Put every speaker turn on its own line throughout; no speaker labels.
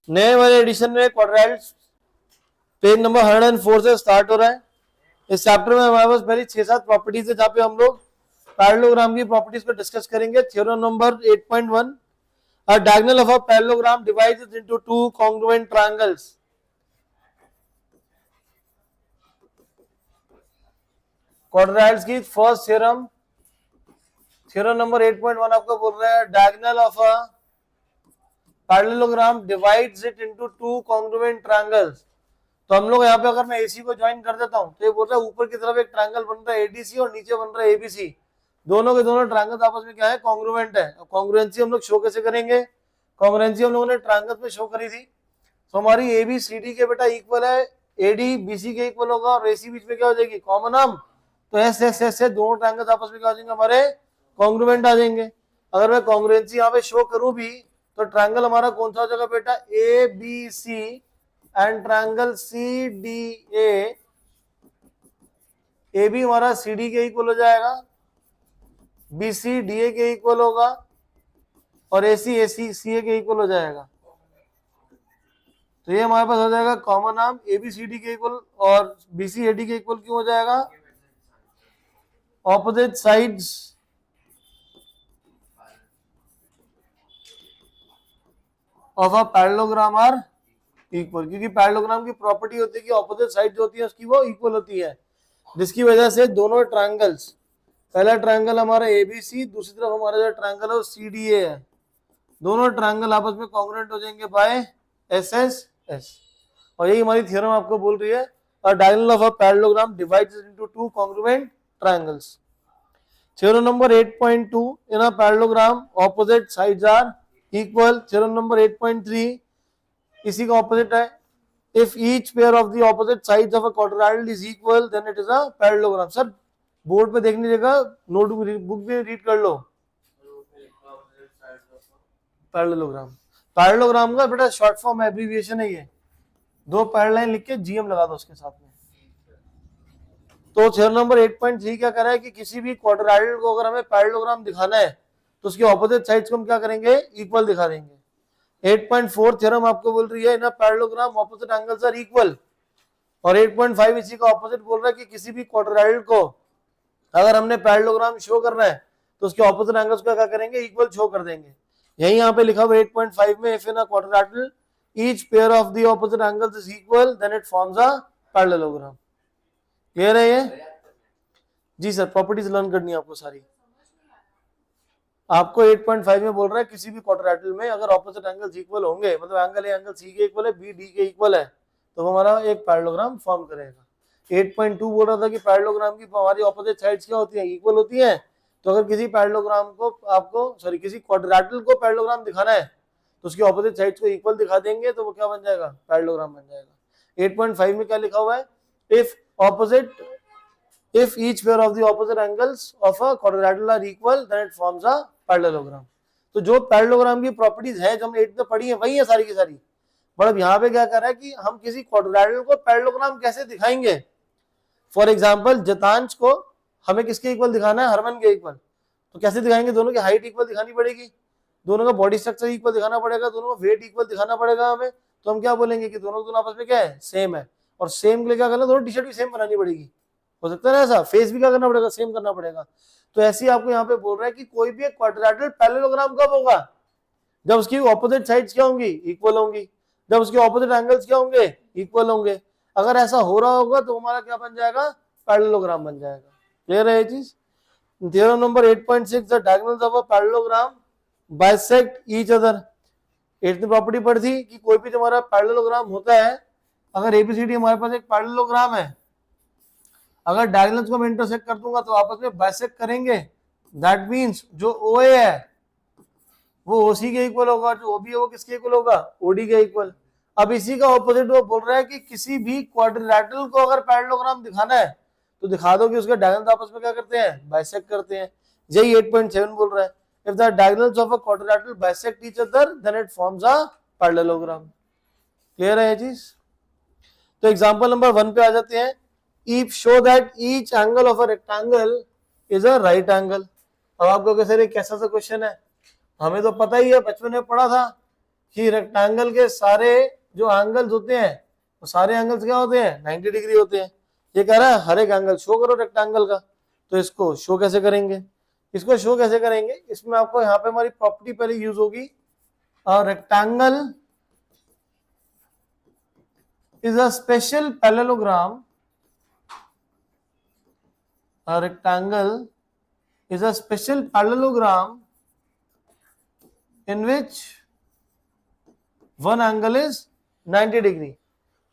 नए वाले एडिशन में क्वाड्रेटिक्स पेज नंबर 104 से स्टार्ट हो रहा है। इस चैप्टर में हमारे पास पहले 6-7 प्रॉपर्टीज है जहां पे हम लोग पैरेललोग्राम की प्रॉपर्टीज को डिस्कस करेंगे। Theorem number 8.1, a diagonal of a parallelogram divides into two congruent triangles. Quadratics की फर्स्ट थ्योरम, थ्योरम नंबर 8.1 आपको बोल रहा है diagonal of a parallelogram divides it into two congruent triangles. तो हम लोग यहाँ पे अगर मैं AC को ज्वाइन कर देता हूँ तो ये बोल रहा है ऊपर की तरफ एक ट्रायंगल बन रहा है ADC और नीचे बन रहा है ABC। दोनों के दोनों ट्रायंगल्स आपस में क्या है, कॉन्ग्रुएंट है। कॉन्ग्रुएंसी हम लोग शो कैसे करेंगे? कॉन्ग्रुएंसी हम लोगों ने ट्रायंगल्स में शो करी थी। तो हमारी ABCD के बेटा इक्वल है AD BC के इक्वल होगा और AC बीच में क्या हो जाएगी, कॉमन आर्म। तो S से दोनों ट्रायंगल्स आपस में क्या हो जाएंगे, हमारे कॉन्ग्रुएंट आ जाएंगे। अगर मैं कॉन्ग्रुएंसी यहाँ पे शो करूं भी तो ट्रायंगल हमारा कौन सा हो जाएगा बेटा, ABC and triangle CDA। AB हमारा CD के इक्वल हो जाएगा, BC DA के इक्वल होगा और AC CA के इक्वल हो जाएगा। तो ये हमारे पास हो जाएगा कॉमन आर्म ABCD के इक्वल और BC AD के इक्वल क्यों हो जाएगा, opposite sides of a parallelogram are equal, क्योंकि पैरेललोग्राम की प्रॉपर्टी होती है कि ऑपोजिट साइड जो होती है उसकी वो इक्वल होती है, जिसकी वजह से दोनों ट्रायंगल्स, पहला ट्रायंगल हमारा ABC, दूसरी तरफ हमारा जो ट्रायंगल है वो CDA है, दोनों ट्रायंगल आपस में कॉन्ग्रुएंट हो जाएंगे बाय SSS। और यही हमारी थ्योरम आपको बोल रही है, a diagonal of a parallelogram divides into two congruent triangles. Theorem number 8.2, in a parallelogram opposite sides are equal. Theorem number 8.3 इसी का ऑपोजिट है, if each pair of the opposite sides of a quadrilateral is equal then it is a parallelogram। Sir board पे देखने जगह notebook भी read कर लो। Parallelogram, parallelogram का बेटा शॉर्ट फॉर्म एब्रीविएशन है, ये दो पैरेलल लाइन लिख के GM लगा दो उसके साथ में। तो थ्योरम नंबर 8.3 क्या कर रहा है कि किसी भी क्वाड्रिलेटरल को अगर हमें पैरेललोग्राम दिखाना है तो उसके ऑपोजिट साइड्स को हम क्या करेंगे, इक्वल दिखा देंगे। 8.4 थ्योरम आपको बोल रही है in a parallelogram opposite angles are equal, और 8.5 इसी का ऑपोजिट बोल रहा है कि किसी भी क्वाड्रिलेटरल को अगर हमने पैरेललोग्राम शो करना है तो उसके ऑपोजिट एंगल्स को क्या करेंगे, इक्वल शो कर देंगे। यही यहाँ पे लिखा हुआ 8.5 में, if in a quadrilateral each pair of the opposite angles is equal then it forms a parallelogram. Clear है ये? जी सर, प्रॉपर्टीज लर्न करनी है आपको सारी। आपको 8.5 में बोल रहा है किसी भी क्वाड्रिलेटरल में अगर ऑपोजिट एंगल्स इक्वल होंगे, मतलब एंगल ए एंगल सी के इक्वल है, बी डी के इक्वल है, तो वो हमारा एक पैरेललोग्राम फॉर्म करेगा। 8.2 बोल रहा था कि पैरेललोग्राम की हमारी ऑपोजिट साइड्स क्या होती हैं, इक्वल होती हैं। तो अगर किसी पैरेललोग्राम को किसी क्वाड्रिलेटरल को पैरेललोग्राम दिखाना है तो उसकी ऑपोजिट साइड्स को इक्वल दिखा देंगे तो वो क्या बन जाएगा, पैरेललोग्राम बन जाएगा। 8.5 में क्या लिखा हुआ है, if each pair of the opposite angles of a quadrilateral are equal then it forms a parallelogram। तो जो पैरेललोग्राम की प्रॉपर्टीज है जो हमने 8 में पढ़ी है वही है सारी की सारी। बट अब यहाँ पे क्या कर रहा है कि हम किसी क्वाड्रिलेटरल को पैरेललोग्राम कैसे दिखाएंगे। फॉर एग्जांपल जतांश को हमें किसके इक्वल दिखाना है, हरमन के इक्वल। तो कैसे दिखाएंगे, दोनों की हाइट इक्वल दिखानी पड़ेगी, दोनों का बॉडी स्ट्रक्चर इक्वल दिखाना पड़ेगा, दोनों का वेट इक्वल दिखाना पड़ेगा हमें। तो हम क्या बोलेंगे कि दोनों आपस में क्या है, सेम है। और सेम के लिए क्या करना, दोनों टी शर्ट भी सेम बनानी पड़ेगी, हो सकता है ना ऐसा, फेस भी क्या करना पड़ेगा, सेम करना पड़ेगा। तो ऐसे ही आपको यहाँ पे बोल रहा है कि कोई भी एक क्वाड्रिलेटरल पैरेललोग्राम कब होगा, जब उसकी ऑपोजिट साइड्स क्या होंगी, इक्वल होंगी, जब उसके ऑपोजिट एंगल्स क्या होंगे, इक्वल होंगे। अगर ऐसा हो रहा होगा तो हमारा क्या बन जाएगा, पैरेललोग्राम बन जाएगा। क्लियर है ये चीज? Theorem number 8.6, the diagonals of a parallelogram bisect each other. Eighth property पढ़ी थी कि कोई भी हमारा पैरेललोग्राम होता है, अगर ABCD हमारे पास एक पैरेललोग्राम है, अगर डायगोनल्स को मैं इंटरसेक्ट कर दूंगा तो आपस में बाइसेक्ट करेंगे। दैट मींस जो OA है वो OC के इक्वल होगा, जो OB है वो किसके इक्वल होगा, OD के इक्वल। अब इसी का ऑपोजिट वो बोल रहा है कि किसी भी क्वाड्रिलेटरल को अगर पैरेललोग्राम दिखाना है तो दिखा दो कि उसके डायगोनल्स आपस में क्या करते हैं, बाइसेक्ट करते हैं। यही 8.7 बोल रहा है, if the diagonals of a quadrilateral bisect each other then it forms a parallelogram। Clear है ये चीज? तो एग्जांपल नंबर 1 पे आ जाते हैं। If show that each angle of a rectangle is a right angle। अब आपको कैसे, कैसा सा क्वेश्चन है, हमें तो पता ही है, बचपन में पढ़ा था कि रेक्टेंगल के सारे जो एंगल्स होते हैं वो सारे एंगल्स क्या होते हैं 90 डिग्री होते हैं। ये कह रहा है हर एक एंगल शो करो रेक्टेंगल का। तो इसको शो कैसे करेंगे, इसको शो कैसे करेंगे, इसमें आपको यहाँ पे हमारी प्रॉपर्टी पहले यूज होगी, rectangle is a special parallelogram. A rectangle is a special parallelogram in which one angle is 90 degree.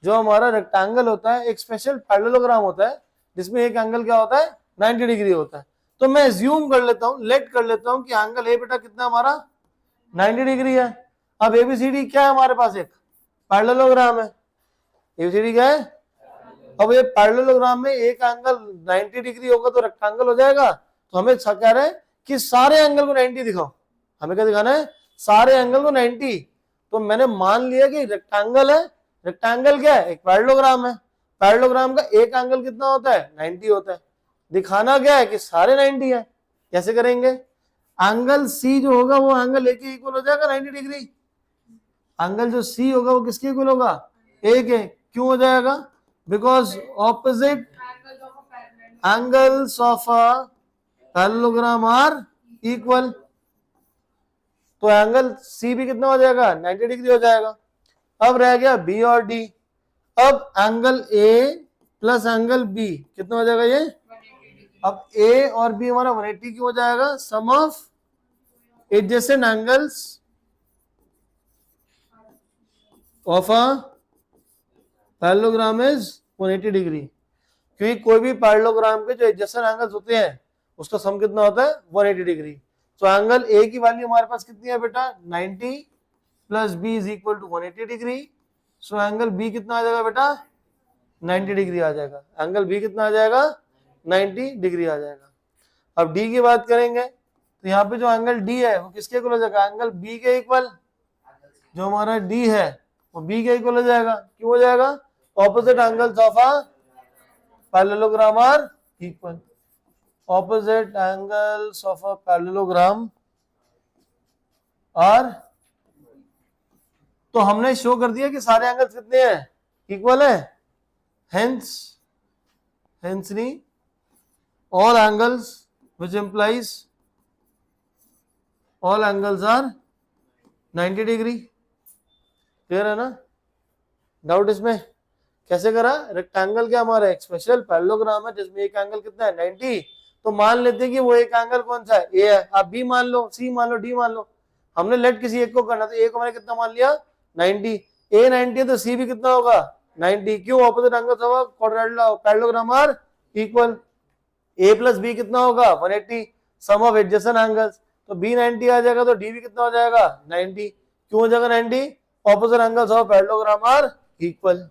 जो हमारा रेक्टेंगल होता है एक स्पेशल पैरेललोग्राम होता है जिसमें एक एंगल क्या होता है 90 डिग्री होता है। तो मैं एज्यूम कर लेता हूं, लेट कर लेता हूं कि एंगल ए बेटा कितना हमारा 90 डिग्री है। अब एबीसीडी क्या है हमारे पास, एक पैरेललोग्राम है। एबीसीडी क्या है, अब ये पैरेललोग्राम में एक एंगल 90 डिग्री होगा तो रेक्टेंगल हो जाएगा। तो हमें कह रहे हैं कि सारे एंगल को 90 दिखाओ। हमें क्या दिखाना है, सारे एंगल को 90। तो मैंने मान लिया कि रेक्टेंगल है, रेक्टेंगल क्या है, एक पैरेललोग्राम है। पैरेललोग्राम का एक एंगल कितना होता है 90 होता है। दिखाना क्या है कि सारे 90 है। कैसे करेंगे, एंगल सी जो होगा वो एंगल ए के इक्वल हो जाएगा 90 डिग्री। एंगल जो सी होगा वो किसके इक्वल होगा, ए के। क्यों हो जाएगा, because opposite angles of a parallelogram are equal. तो एंगल सी भी कितना हो जाएगा 90 डिग्री हो जाएगा। अब रह गया बी और डी। अब angle A plus angle B कितना हो जाएगा ये, अब ए और बी हमारा 180 क्यों हो जाएगा, sum of adjacent angles of a parallelogram is 180 degree. क्योंकि कोई भी पैरेललोग्राम के जो एडजेसेंट एंगल्स होते हैं उसका सम कितना होता है 180 डिग्री। तो एंगल ए की वैल्यू हमारे पास कितनी है बेटा 90 plus B is equal to 180 degree. So angle B कितना आ जाएगा बेटा 90 डिग्री आ जाएगा। एंगल बी कितना आ जाएगा 90 डिग्री आ जाएगा। अब डी की बात करेंगे तो यहाँ पे जो एंगल डी है वो किसके इक्वल हो जाएगा, एंगल बी के इक्वल। जो हमारा डी है वो बी के इक्वल हो जाएगा। क्यों हो जाएगा, opposite angles of a parallelogram are equal. Opposite angles of a parallelogram are, तो हमने शो कर दिया कि सारे एंगल्स कितने हैं इक्वल है। हेंस हेंसनी all angles which implies all angles are 90 degree. Clear है ना, डाउट इसमें। कैसे करा, रेक्टेंगल क्या हमारा एक स्पेशल पैरेललोग्राम है जिसमें एक एंगल कितना है 90। तो मान लेते हैं कि वो एक एंगल कौन सा है, ए है। आप बी मान लो, सी मान लो, डी मान लो। हमने लेट किसी एक को करना, तो ए को मैंने कितना मान लिया 90। ए 90 है तो सी भी कितना होगा 90। क्यों, ऑपोजिट एंगल्स होगा parallelogram are equal. A plus B कितना होगा 180, सम ऑफ एडजेसेंट एंगल्स। तो बी 90 आ जाएगा तो डी भी कितना हो जाएगा 90। क्यों हो जाएगा 90, opposite angles of parallelogram are equal.